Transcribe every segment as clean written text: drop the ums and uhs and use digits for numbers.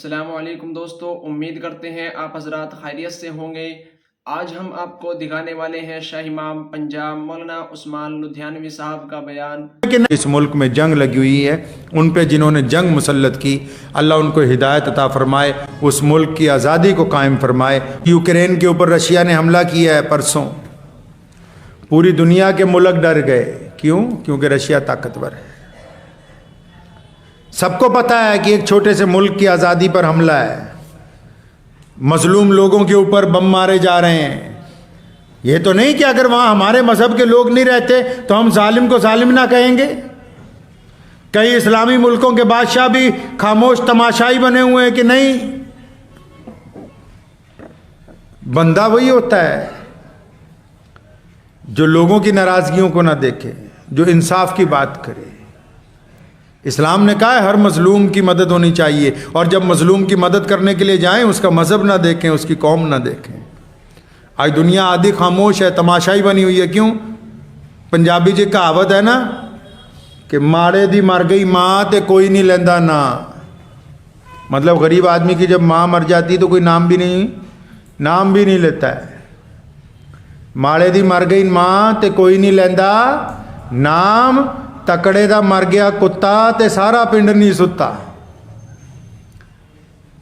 السلام علیکم دوستو، امید کرتے ہیں آپ حضرات خیریت سے ہوں گے۔ آج ہم آپ کو دکھانے والے ہیں شاہ امام پنجاب مولانا عثمان لدھیانوی صاحب کا بیان۔ اس ملک میں جنگ لگی ہوئی ہے، ان پہ جنہوں نے جنگ مسلط کی، اللہ ان کو ہدایت عطا فرمائے، اس ملک کی آزادی کو قائم فرمائے۔ یوکرین کے اوپر رشیا نے حملہ کیا ہے پرسوں، پوری دنیا کے ملک ڈر گئے۔ کیوں؟ کیونکہ رشیا طاقتور ہے۔ سب کو پتہ ہے کہ ایک چھوٹے سے ملک کی آزادی پر حملہ ہے، مظلوم لوگوں کے اوپر بم مارے جا رہے ہیں۔ یہ تو نہیں کہ اگر وہاں ہمارے مذہب کے لوگ نہیں رہتے تو ہم ظالم کو ظالم نہ کہیں گے۔ کئی اسلامی ملکوں کے بادشاہ بھی خاموش تماشائی بنے ہوئے ہیں کہ نہیں، بندہ وہی ہوتا ہے جو لوگوں کی ناراضگیوں کو نہ دیکھے، جو انصاف کی بات کرے۔ اسلام نے کہا ہے ہر مظلوم کی مدد ہونی چاہیے، اور جب مظلوم کی مدد کرنے کے لیے جائیں اس کا مذہب نہ دیکھیں، اس کی قوم نہ دیکھیں۔ آج دنیا آدھی خاموش ہے، تماشائی بنی ہوئی ہے۔ کیوں؟ پنجابی جی کہاوت ہے نا کہ ماڑے دی مر گئی ماں تے کوئی نہیں لیندا نا، مطلب غریب آدمی کی جب ماں مر جاتی تو کوئی نام بھی نہیں لیتا ہے۔ ماڑے دی مر گئی ماں تے کوئی نہیں لیندا نام، تکڑے دا مر گیا کتا تے سارا پنڈ نہیں ستا۔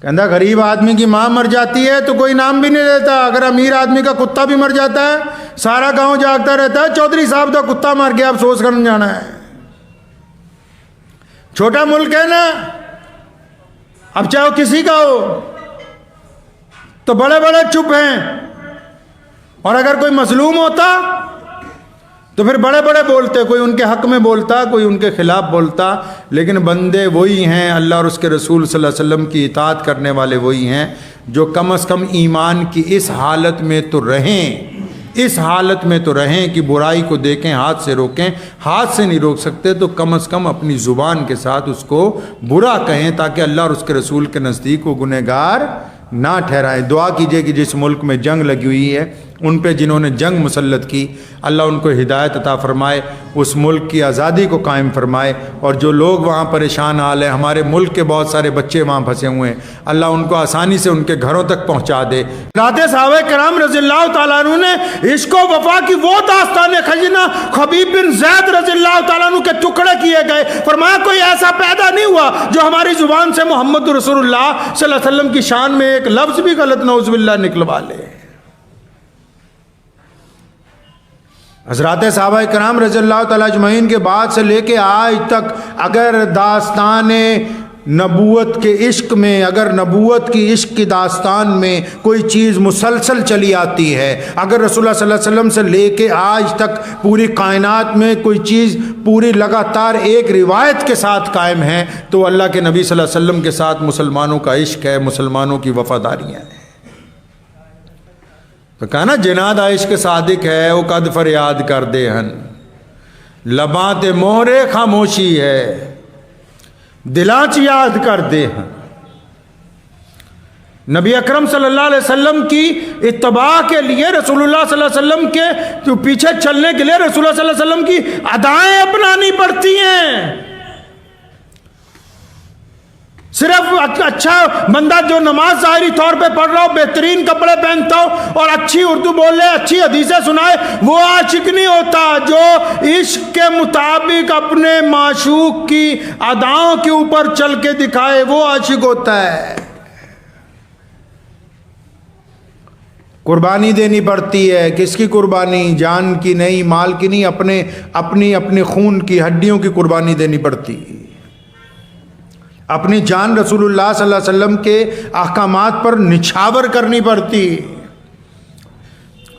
کہندا غریب آدمی کی ماں مر جاتی ہے تو کوئی نام بھی نہیں لیتا، اگر امیر آدمی کا کتا بھی مر جاتا ہے سارا گاؤں جاگتا رہتا ہے چودھری صاحب کا کتا مر گیا، افسوس کرنے جانا ہے۔ چھوٹا ملک ہے نا، اب چاہے کسی کا ہو تو بڑے بڑے چپ ہیں، اور اگر کوئی مظلوم ہوتا تو پھر بڑے بڑے بولتے، کوئی ان کے حق میں بولتا، کوئی ان کے خلاف بولتا۔ لیکن بندے وہی ہیں، اللہ اور اس کے رسول صلی اللہ علیہ وسلم کی اطاعت کرنے والے وہی ہیں جو کم از کم ایمان کی اس حالت میں تو رہیں کہ برائی کو دیکھیں، ہاتھ سے روکیں۔ ہاتھ سے نہیں روک سکتے تو کم از کم اپنی زبان کے ساتھ اس کو برا کہیں، تاکہ اللہ اور اس کے رسول کے نزدیک وہ گنہگار نہ ٹھہرائیں۔ دعا کیجئے کہ جس ملک میں جنگ لگی ہوئی ہے، ان پہ جنہوں نے جنگ مسلط کی، اللہ ان کو ہدایت عطا فرمائے، اس ملک کی آزادی کو قائم فرمائے۔ اور جو لوگ وہاں پریشان حال ہیں، ہمارے ملک کے بہت سارے بچے وہاں پھنسے ہوئے ہیں، اللہ ان کو آسانی سے ان کے گھروں تک پہنچا دے۔ صحابہ کرام رضی اللہ تعالیٰ عنہ نے عشق و وفا کی وہ داستان خزینہ حبیب بن زید رضی اللہ تعالیٰ عنہ کے ٹکڑے کیے گئے۔ فرمایا کوئی ایسا پیدا نہیں ہوا جو ہماری زبان سے محمد رسول اللہ صلی اللہ علیہ وسلم کی شان میں ایک لفظ بھی غلط نعوذ باللہ نکلوا لے۔ حضرات صحابہ کرام رضی اللہ تعالیٰ اجمعین کے بعد سے لے کے آج تک اگر داستان نبوت کے عشق میں، اگر نبوت کی عشق کی داستان میں کوئی چیز مسلسل چلی آتی ہے، اگر رسول اللہ صلی اللہ علیہ وسلم سے لے کے آج تک پوری کائنات میں کوئی چیز پوری لگاتار ایک روایت کے ساتھ قائم ہے، تو اللہ کے نبی صلی اللہ علیہ وسلم کے ساتھ مسلمانوں کا عشق ہے، مسلمانوں کی وفاداریاں ہیں۔ تو کہا نا جناد عشق صادق ہے وہ قد فریاد کر دے ہن، لباں تے مہرے خاموشی ہے دلاں چ یاد کر دے ہن۔ نبی اکرم صلی اللہ علیہ وسلم کی اتباع کے لیے، رسول اللہ صلی اللہ علیہ وسلم کے پیچھے چلنے کے لیے رسول اللہ صلی اللہ علیہ وسلم کی ادائیں اپنانی پڑتی ہیں۔ صرف اچھا بندہ جو نماز ظاہری طور پہ پڑھ رہا ہو، بہترین کپڑے پہنتا ہو اور اچھی اردو بولے، اچھی حدیثیں سنائے، وہ عاشق نہیں ہوتا۔ جو عشق کے مطابق اپنے معشوق کی اداؤں کے اوپر چل کے دکھائے وہ عاشق ہوتا ہے۔ قربانی دینی پڑتی ہے۔ کس کی قربانی؟ جان کی نہیں، مال کی نہیں، اپنی خون کی، ہڈیوں کی قربانی دینی پڑتی۔ اپنی جان رسول اللہ صلی اللہ علیہ وسلم کے احکامات پر نچھاور کرنی پڑتی۔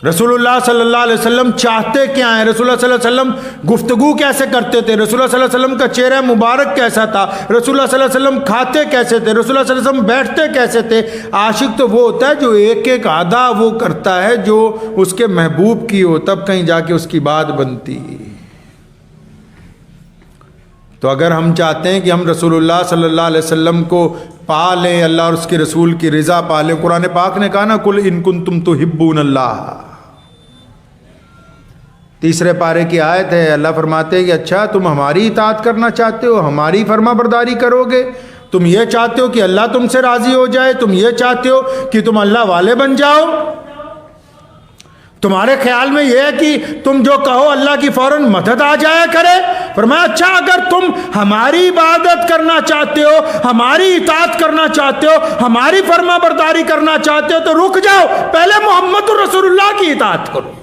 رسول اللہ صلی اللہ علیہ وسلم چاہتے کیا ہیں؟ رسول اللہ صلی اللہ علیہ وسلم گفتگو کیسے کرتے تھے؟ رسول اللہ صلی اللہ علیہ وسلم کا چہرہ مبارک کیسا تھا؟ رسول اللہ صلی اللہ علیہ وسلم کھاتے کیسے تھے؟ رسول اللہ صلی اللہ علیہ وسلم بیٹھتے کیسے تھے؟ عاشق تو وہ ہوتا ہے جو ایک ایک ادا وہ کرتا ہے جو اس کے محبوب کی ہو، تب کہیں جا کے اس کی بات بنتی۔ تو اگر ہم چاہتے ہیں کہ ہم رسول اللہ صلی اللہ علیہ وسلم کو پا لیں، اللہ اور اس کے رسول کی رضا پا لیں، قرآن پاک نے کہا نا کل ان کنتم تحبون اللہ، تیسرے پارے کی آیت ہے۔ اللہ فرماتے ہیں کہ اچھا تم ہماری اطاعت کرنا چاہتے ہو، ہماری فرما برداری کرو گے، تم یہ چاہتے ہو کہ اللہ تم سے راضی ہو جائے, تم یہ چاہتے ہو کہ تم اللہ والے بن جاؤ, تمہارے خیال میں یہ ہے کہ تم جو کہو اللہ کی فوراً مدد آ جایا کرے. فرمایا اچھا اگر تم ہماری عبادت کرنا چاہتے ہو, ہماری اطاعت کرنا چاہتے ہو, ہماری فرما برداری کرنا چاہتے ہو تو رک جاؤ, پہلے محمد رسول اللہ کی اطاعت کرو,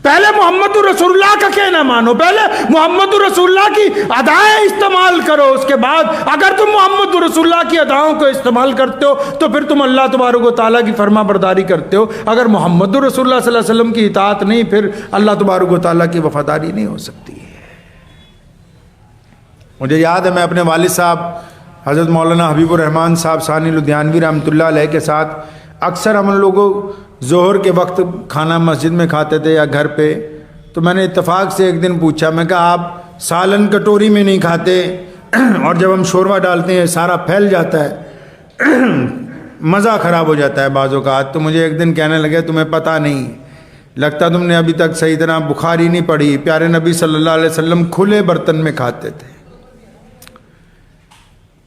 پہلے محمد رسول اللہ کا کہنا مانو, پہلے محمد رسول اللہ کی ادائیں استعمال کرو. اس کے بعد اگر تم محمد رسول اللہ کی اداؤں کو استعمال کرتے ہو تو پھر تم اللہ تبارک و تعالیٰ کی فرما برداری کرتے ہو. اگر محمد رسول اللہ صلی اللہ علیہ وسلم کی اطاعت نہیں, پھر اللہ تبارک و تعالیٰ کی وفاداری نہیں ہو سکتی ہے. مجھے یاد ہے میں اپنے والد صاحب حضرت مولانا حبیب الرحمن صاحب ثانی لدھیانوی رحمۃ اللہ علیہ کے ساتھ اکثر ہم لوگوں ظہر کے وقت کھانا مسجد میں کھاتے تھے یا گھر پہ. تو میں نے اتفاق سے ایک دن پوچھا, میں کہا آپ سالن کٹوری میں نہیں کھاتے اور جب ہم شوروا ڈالتے ہیں سارا پھیل جاتا ہے, مزہ خراب ہو جاتا ہے بعض اوقات. تو مجھے ایک دن کہنے لگے تمہیں پتہ نہیں, لگتا تم نے ابھی تک صحیح طرح بخاری نہیں پڑھی. پیارے نبی صلی اللہ علیہ وسلم کھلے برتن میں کھاتے تھے.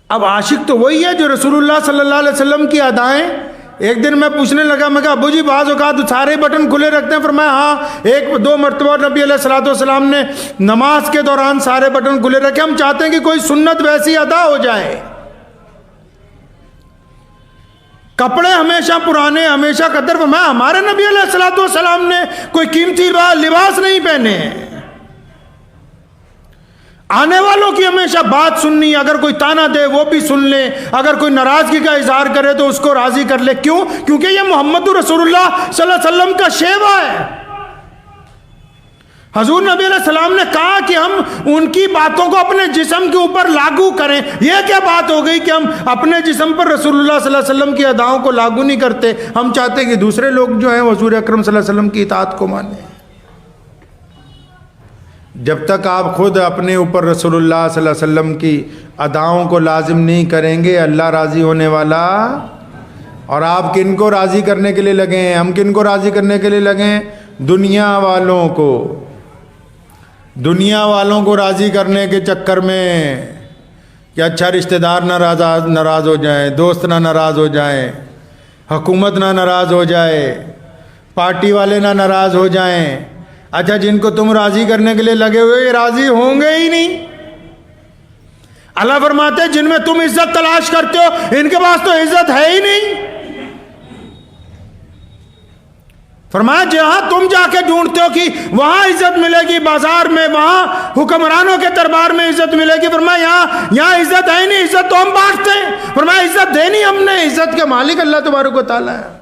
اب عاشق تو وہی ہے جو رسول اللہ صلی اللہ علیہ وسلم کی ادائیں. ایک دن میں پوچھنے لگا, میں کہا ابو جی بعض اوقات سارے بٹن کھلے رکھتے ہیں. فرمایا ہاں, ایک دو مرتبہ نبی علیہ الصلوۃ والسلام نے نماز کے دوران سارے بٹن کھلے رکھے. ہم چاہتے ہیں کہ کوئی سنت ویسی ادا ہو جائے. کپڑے ہمیشہ پرانے, ہمیشہ قدر. فرمایا ہمارے نبی علیہ الصلوۃ والسلام نے کوئی قیمتی لباس نہیں پہنے ہیں. آنے والوں کی ہمیشہ بات سننی, اگر کوئی تانا دے وہ بھی سن لیں, اگر کوئی ناراضگی کا اظہار کرے تو اس کو راضی کر لے. کیوں؟ کیونکہ یہ محمد رسول اللہ صلی اللہ علیہ وسلم کا شیوا ہے. حضور نبی علیہ السلام نے کہا کہ ہم ان کی باتوں کو اپنے جسم کے اوپر لاگو کریں. یہ کیا بات ہو گئی کہ ہم اپنے جسم پر رسول اللہ صلی اللہ علیہ وسلم کی اداؤں کو لاگو نہیں کرتے. ہم چاہتے ہیں کہ دوسرے لوگ جو ہیں حضور اکرم صلی اللہ علیہ وسلم کی اطاعت کو مانیں. جب تک آپ خود اپنے اوپر رسول اللہ صلی اللہ علیہ وسلم کی اداؤں کو لازم نہیں کریں گے, اللہ راضی ہونے والا. اور آپ کن کو راضی کرنے کے لیے لگے ہیں؟ ہم کن کو راضی کرنے کے لیے لگے ہیں؟ دنیا والوں کو. دنیا والوں کو راضی کرنے کے چکر میں کہ اچھا رشتہ دار ناراض ہو جائیں, دوست نہ ناراض ہو جائیں, حکومت نہ ناراض ہو جائے, پارٹی والے نہ ناراض ہو جائیں. اچھا جن کو تم راضی کرنے کے لیے لگے ہوئے یہ راضی ہوں گے ہی نہیں. اللہ فرماتے ہیں جن میں تم عزت تلاش کرتے ہو ان کے پاس تو عزت ہے ہی نہیں. فرمایا جہاں تم جا کے ڈھونڈتے ہو کہ وہاں عزت ملے گی بازار میں, وہاں حکمرانوں کے دربار میں عزت ملے گی, فرمایا یہاں عزت ہے نہیں, عزت تو ہم بانٹتے ہیں. فرمایا عزت دینی ہم نے, عزت کے مالک اللہ تبارک و تعالیٰ ہے.